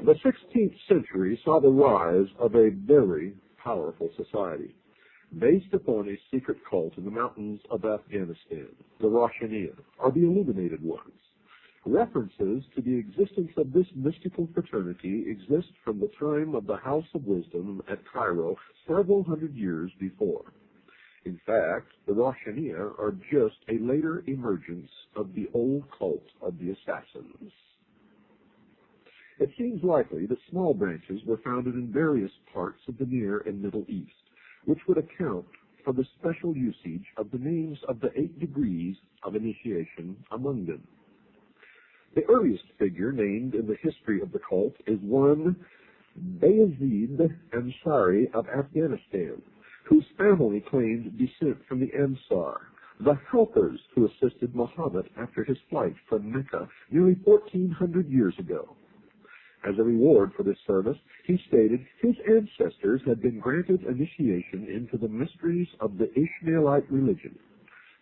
The 16th century saw the rise of a very powerful society based upon a secret cult in the mountains of Afghanistan, the Roshinea, or the Illuminated Ones. References to the existence of this mystical fraternity exist from the time of the House of Wisdom at Cairo several hundred years before. In fact, the Roshinea are just a later emergence of the old cult of the Assassins. It seems likely that small branches were founded in various parts of the Near and Middle East, which would account for the special usage of the names of the 8 degrees of initiation among them. The earliest figure named in the history of the cult is one Bayezid Ansari of Afghanistan, whose family claimed descent from the Ansar, the helpers who assisted Muhammad after his flight from Mecca nearly 1,400 years ago. As a reward for this service, he stated his ancestors had been granted initiation into the mysteries of the Ishmaelite religion,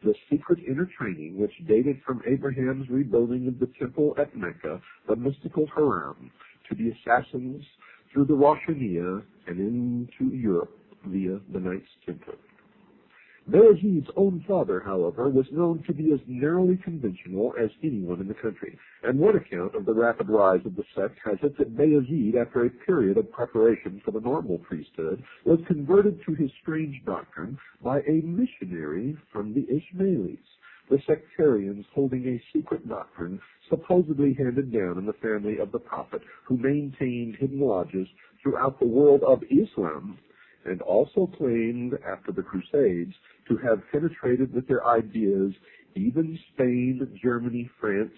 the secret inner training which dated from Abraham's rebuilding of the temple at Mecca, the mystical Haram, to the Assassins through the Roshinea and into Europe via the Knights Templar. Bayezid's own father, however, was known to be as narrowly conventional as anyone in the country, and one account of the rapid rise of the sect has it that Bayezid, after a period of preparation for the normal priesthood, was converted to his strange doctrine by a missionary from the Ishmaelis, the sectarians holding a secret doctrine supposedly handed down in the family of the Prophet, who maintained hidden lodges throughout the world of Islam, and also claimed, after the Crusades, to have penetrated with their ideas even Spain, Germany, France,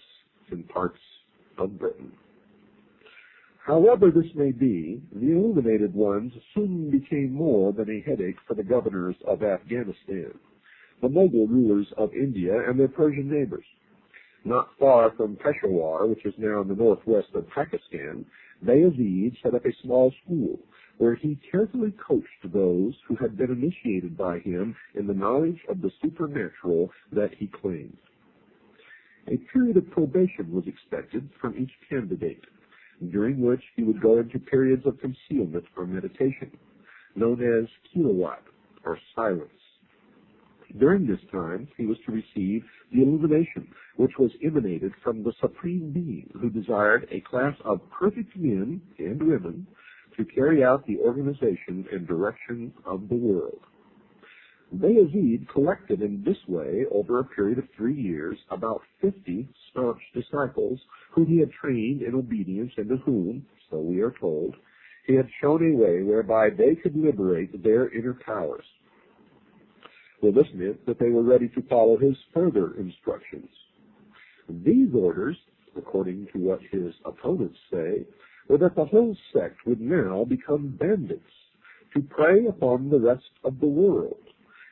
and parts of Britain. However this may be, the Illuminated Ones soon became more than a headache for the governors of Afghanistan, the Mughal rulers of India, and their Persian neighbors. Not far from Peshawar, which is now in the northwest of Pakistan, Bayezid set up a small school where he carefully coached those who had been initiated by him in the knowledge of the supernatural that he claimed. A period of probation was expected from each candidate, during which he would go into periods of concealment or meditation, known as kilowatt, or silence. During this time, he was to receive the illumination, which was emanated from the Supreme Being, who desired a class of perfect men and women to carry out the organization and direction of the world. Bayezid collected in this way, over a period of 3 years, about 50 staunch disciples whom he had trained in obedience and to whom, so we are told, he had shown a way whereby they could liberate their inner powers. Well, this meant that they were ready to follow his further instructions. These orders, according to what his opponents say, were that the whole sect would now become bandits to prey upon the rest of the world,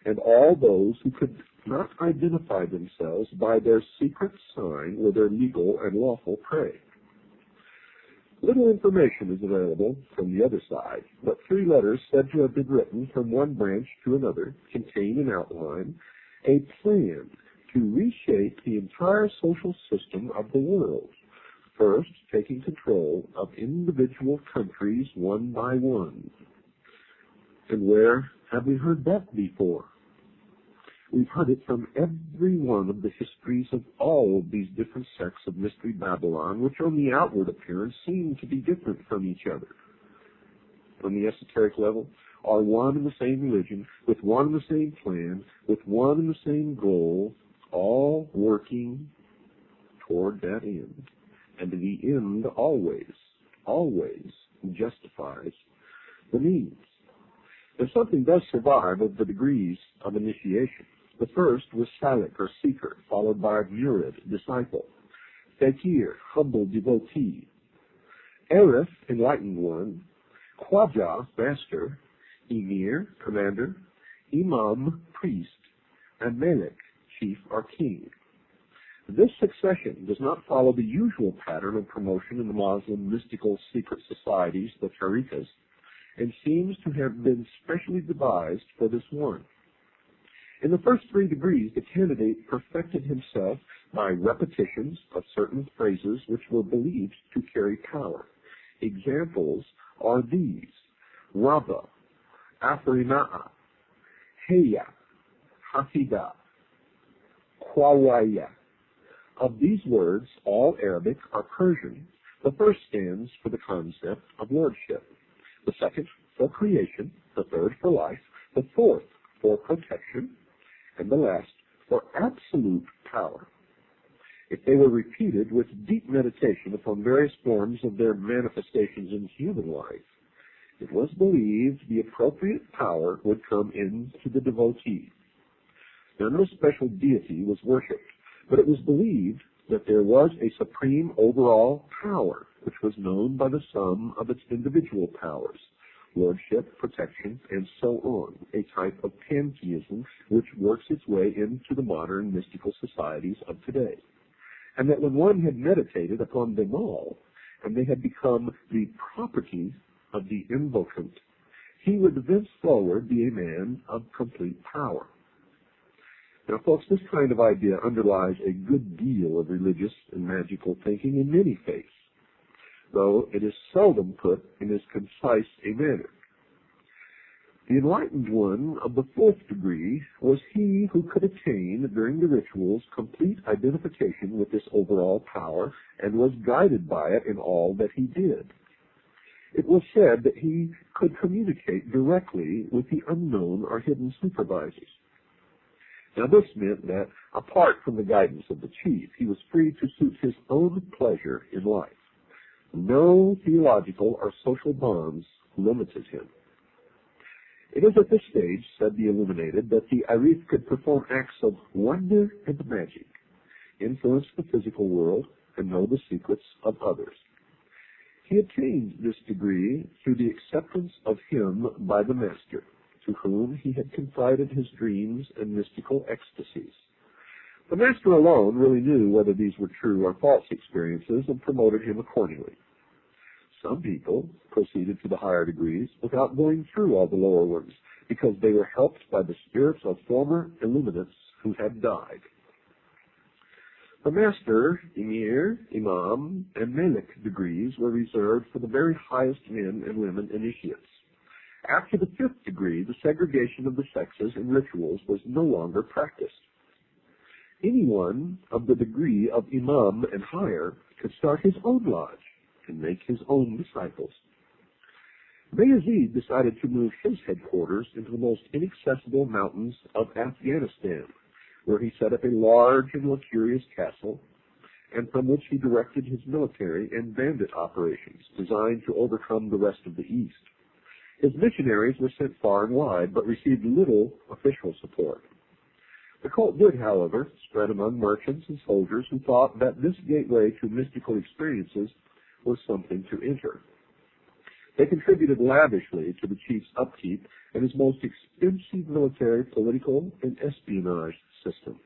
and all those who could not identify themselves by their secret sign were their legal and lawful prey. Little information is available from the other side, but 3 letters said to have been written from one branch to another contain an outline, a plan to reshape the entire social system of the world, first taking control of individual countries one by one. And where have we heard that before? We've heard it from every one of the histories of all of these different sects of Mystery Babylon, which on the outward appearance seem to be different from each other. On the esoteric level, are one and the same religion, with one and the same plan, with one and the same goal, all working toward that end. And the end always justifies the means. If something does survive of the degrees of initiation, the first was Salik, or seeker, followed by Murid, disciple, Fakir, humble devotee, Arif, enlightened one, Khwaja, master, Emir, commander, Imam, priest, and Malik, chief or king. This succession does not follow the usual pattern of promotion in the Muslim mystical secret societies, the tariqas, and seems to have been specially devised for this one. In the first 3 degrees, the candidate perfected himself by repetitions of certain phrases which were believed to carry power. Examples are these: Rabba, Afrina'a, Heya, Hafida, Kwawaya. Of these words, all Arabic are Persian. The first stands for the concept of lordship, the second for creation, the third for life, the fourth for protection, and the last for absolute power. If they were repeated with deep meditation upon various forms of their manifestations in human life, it was believed the appropriate power would come into the devotee. Now, no special deity was worshipped, but it was believed that there was a supreme overall power, which was known by the sum of its individual powers, lordship, protection, and so on, a type of pantheism which works its way into the modern mystical societies of today. And that when one had meditated upon them all, and they had become the property of the invocant, he would thenceforward be a man of complete power. Now, folks, this kind of idea underlies a good deal of religious and magical thinking in many faiths, though it is seldom put in as concise a manner. The enlightened one of the 4th degree was he who could attain, during the rituals, complete identification with this overall power and was guided by it in all that he did. It was said that he could communicate directly with the unknown or hidden supervisors. Now, this meant that, apart from the guidance of the chief, he was free to suit his own pleasure in life. No theological or social bonds limited him. It is at this stage, said the illuminated, that the Arif could perform acts of wonder and magic, influence the physical world, and know the secrets of others. He attained this degree through the acceptance of him by the master, to whom he had confided his dreams and mystical ecstasies. The master alone really knew whether these were true or false experiences and promoted him accordingly. Some people proceeded to the higher degrees without going through all the lower ones, because they were helped by the spirits of former illuminates who had died. The master, emir, imam, and malik degrees were reserved for the very highest men and women initiates. After the 5th degree, the segregation of the sexes in rituals was no longer practiced. Anyone of the degree of imam and higher could start his own lodge and make his own disciples. Bayezid decided to move his headquarters into the most inaccessible mountains of Afghanistan, where he set up a large and luxurious castle, and from which he directed his military and bandit operations designed to overcome the rest of the East. His missionaries were sent far and wide, but received little official support. The cult did, however, spread among merchants and soldiers who thought that this gateway to mystical experiences was something to enter. They contributed lavishly to the chief's upkeep and his most expensive military, political, and espionage system.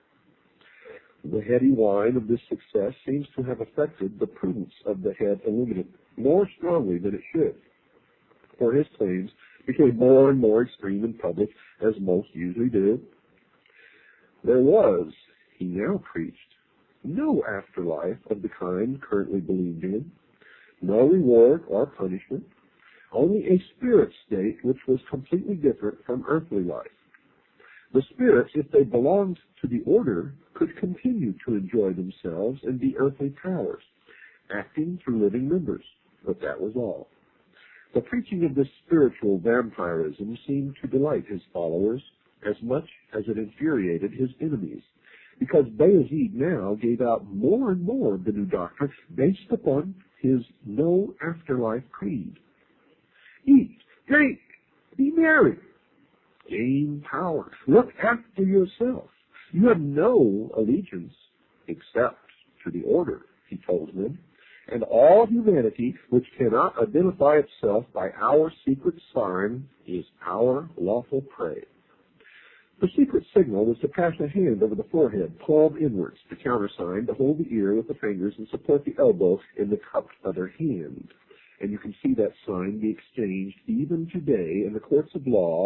The heady wine of this success seems to have affected the prudence of the head illuminate more strongly than it should, for his claims became more and more extreme in public, as most usually do. There was, he now preached, no afterlife of the kind currently believed in, no reward or punishment, only a spirit state which was completely different from earthly life. The spirits, if they belonged to the order, could continue to enjoy themselves and be earthly powers, acting through living members, but that was all. The preaching of this spiritual vampirism seemed to delight his followers as much as it infuriated his enemies, because Bayezid now gave out more and more of the new doctrine based upon his no afterlife creed. Eat, drink, be merry, gain power, look after yourself. You have no allegiance except to the order, he told them, and all humanity which cannot identify itself by our secret sign is our lawful prey. The secret signal was to pass a hand over the forehead, palm inwards, the countersign to hold the ear with the fingers and support the elbow in the cupped other hand. And you can see that sign be exchanged even today in the courts of law